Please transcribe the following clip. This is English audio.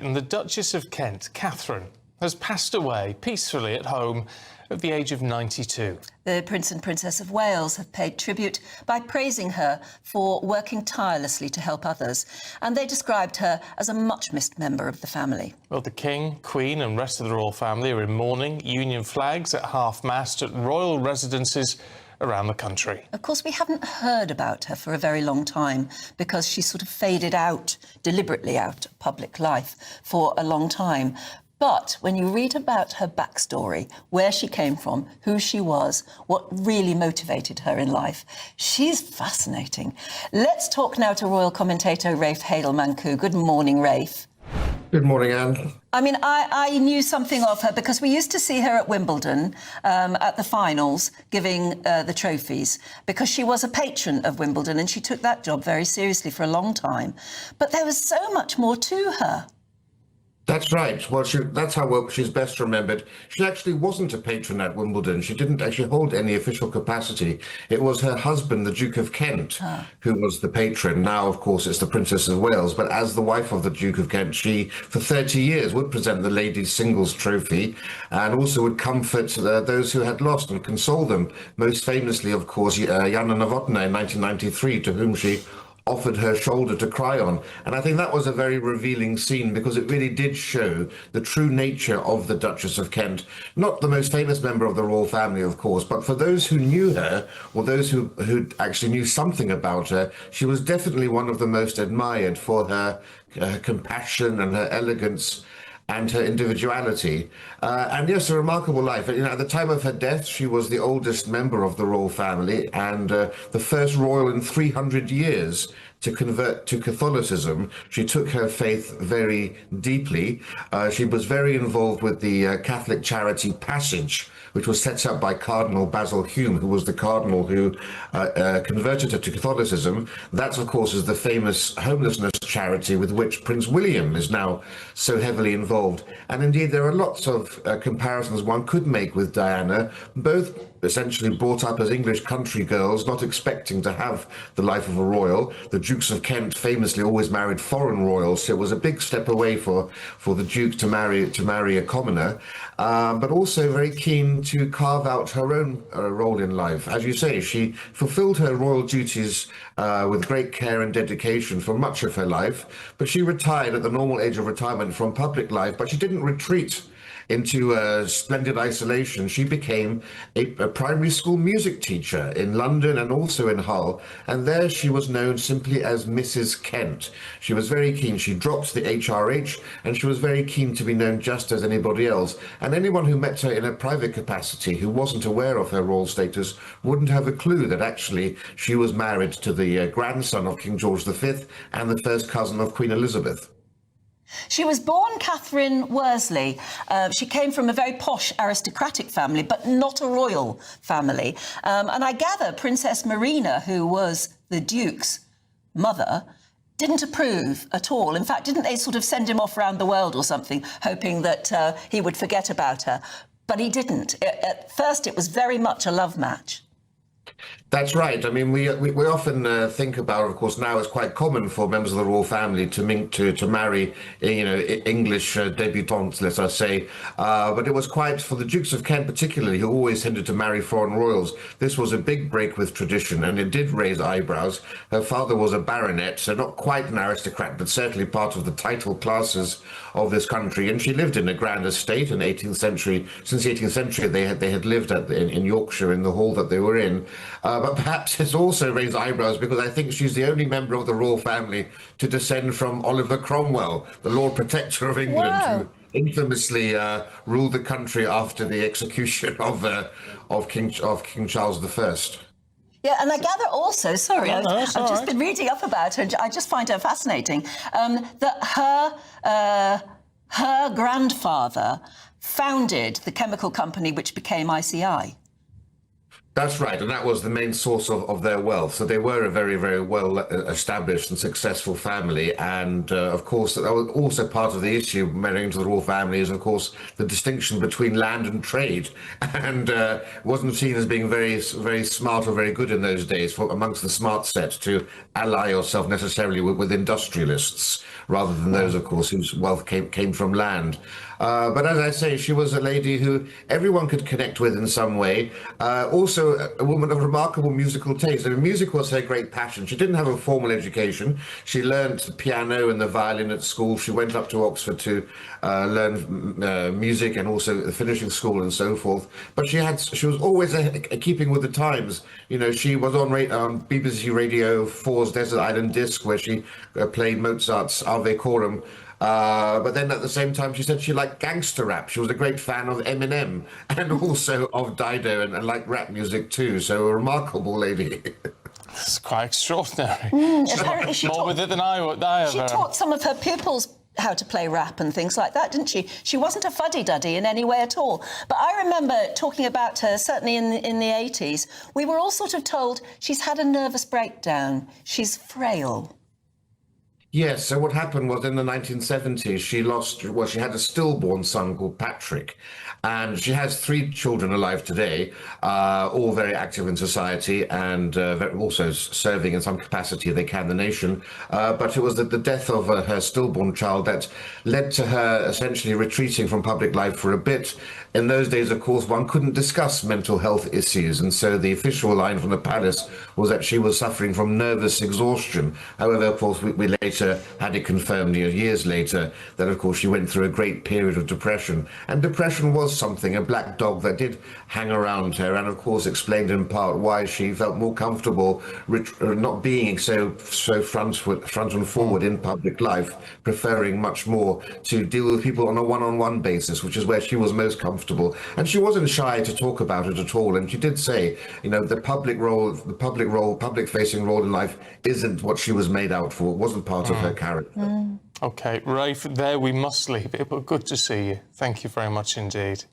The Duchess of Kent, Catherine, has passed away peacefully at home at the age of 92. The Prince and Princess of Wales have paid tribute by praising her for working tirelessly to help others, and they described her as a much-missed member of the family. Well, the King, Queen and rest of the royal family are in mourning, Union flags at half-mast at royal residences around the country. Of course, we haven't heard about her for a very long time because she sort of faded out, deliberately out of public life for a long time. But when you read about her backstory, where she came from, who she was, what really motivated her in life, she's fascinating. Let's talk now to royal commentator Rafe Heydel-Mankoo. Good morning, Rafe. Good morning, Anne. I mean, I knew something of her because we used to see her at Wimbledon at the finals giving the trophies because she was a patron of Wimbledon and she took that job very seriously for a long time. But there was so much more to her. That's right. Well, that's how she's best remembered. She actually wasn't a patron at Wimbledon. She didn't actually hold any official capacity. It was her husband, the Duke of Kent, who was the patron. Now, of course, it's the Princess of Wales. But as the wife of the Duke of Kent, she, for 30 years, would present the ladies' singles trophy and also would comfort those who had lost and console them. Most famously, of course, Jana Novotná in 1993, to whom she offered her shoulder to cry on. And I think that was a very revealing scene because it really did show the true nature of the Duchess of Kent. Not the most famous member of the royal family, of course, but for those who knew her, or those who actually knew something about her, she was definitely one of the most admired for her compassion and her elegance and her individuality. And yes, a remarkable life. You know, at the time of her death, she was the oldest member of the royal family and the first royal in 300 years to convert to Catholicism. She took her faith very deeply. She was very involved with the Catholic charity Passage, which was set up by Cardinal Basil Hume, who was the cardinal who converted her to Catholicism. That, of course, is the famous homelessness charity with which Prince William is now so heavily involved. And indeed, there are lots of comparisons one could make with Diana, both essentially brought up as English country girls, not expecting to have the life of a royal. The Dukes of Kent famously always married foreign royals, so it was a big step away for the Duke to marry a commoner, but also very keen to carve out her own role in life. As you say, she fulfilled her royal duties with great care and dedication for much of her life, but she retired at the normal age of retirement from public life, but she didn't retreat into splendid isolation. She became a primary school music teacher in London and also in Hull, and there she was known simply as Mrs. Kent. She was very keen. She dropped the HRH, and she was very keen to be known just as anybody else. And anyone who met her in a private capacity who wasn't aware of her royal status wouldn't have a clue that actually she was married to the grandson of King George V and the first cousin of Queen Elizabeth. She was born Catherine Worsley. She came from a very posh aristocratic family, but not a royal family. And I gather Princess Marina, who was the Duke's mother, didn't approve at all. In fact, didn't they sort of send him off around the world or something, hoping that he would forget about her? But he didn't. At first, it was very much a love match. That's right. I mean, we often think about, of course, now it's quite common for members of the royal family to marry, you know, English debutantes, let us say. But it was quite, for the Dukes of Kent particularly, who always tended to marry foreign royals, this was a big break with tradition, and it did raise eyebrows. Her father was a baronet, so not quite an aristocrat, but certainly part of the title classes of this country. And she lived in a grand estate in the 18th century. Since the 18th century, they had lived in Yorkshire in the hall that they were in. But perhaps it's also raised eyebrows because I think she's the only member of the royal family to descend from Oliver Cromwell, the Lord Protector of England, who infamously ruled the country after the execution of King Charles I. Yeah, and I gather also, sorry, I've just been reading up about her, and I just find her fascinating, that her grandfather founded the chemical company which became ICI. That's right, and that was the main source of their wealth. So they were a very, very well established and successful family. And of course, that was also part of the issue marrying into the royal family is, of course, the distinction between land and trade, and wasn't seen as being very, very smart or very good in those days for amongst the smart set to ally yourself necessarily with industrialists, rather than those, of course, whose wealth came from land. But as I say, she was a lady who everyone could connect with in some way. Also, a woman of remarkable musical taste. I mean, music was her great passion. She didn't have a formal education. She learned the piano and the violin at school. She went up to Oxford to learn music and also finishing school and so forth. But she was always keeping with the times. You know, she was on BBC Radio 4's Desert Island Disc, where she played Mozart's Ave Coram. But then at the same time, she said she liked gangster rap. She was a great fan of Eminem and also of Dido and liked rap music too. So a remarkable lady. It's quite extraordinary. Apparently she More with it than I have. She taught some of her pupils how to play rap and things like that, didn't she? She wasn't a fuddy-duddy in any way at all. But I remember talking about her, certainly in the 80s, we were all sort of told she's had a nervous breakdown. She's frail. Yes, so what happened was in the 1970s, she had a stillborn son called Patrick, and she has 3 children alive today, all very active in society and also serving in some capacity they can the nation. But it was the death of her stillborn child that led to her essentially retreating from public life for a bit. In those days, of course, one couldn't discuss mental health issues, and so the official line from the palace was that she was suffering from nervous exhaustion. However, of course, we later had it confirmed years later that, of course, she went through a great period of depression. And depression was something, a black dog that did hang around her, and of course explained in part why she felt more comfortable not being so front and forward in public life, preferring much more to deal with people on a one-on-one basis, which is where she was most comfortable. And she wasn't shy to talk about it at all. And she did say, you know, the public-facing role in life isn't what she was made out for. It wasn't part of her character. OK, Rafe, there we must leave it, but good to see you. Thank you very much indeed.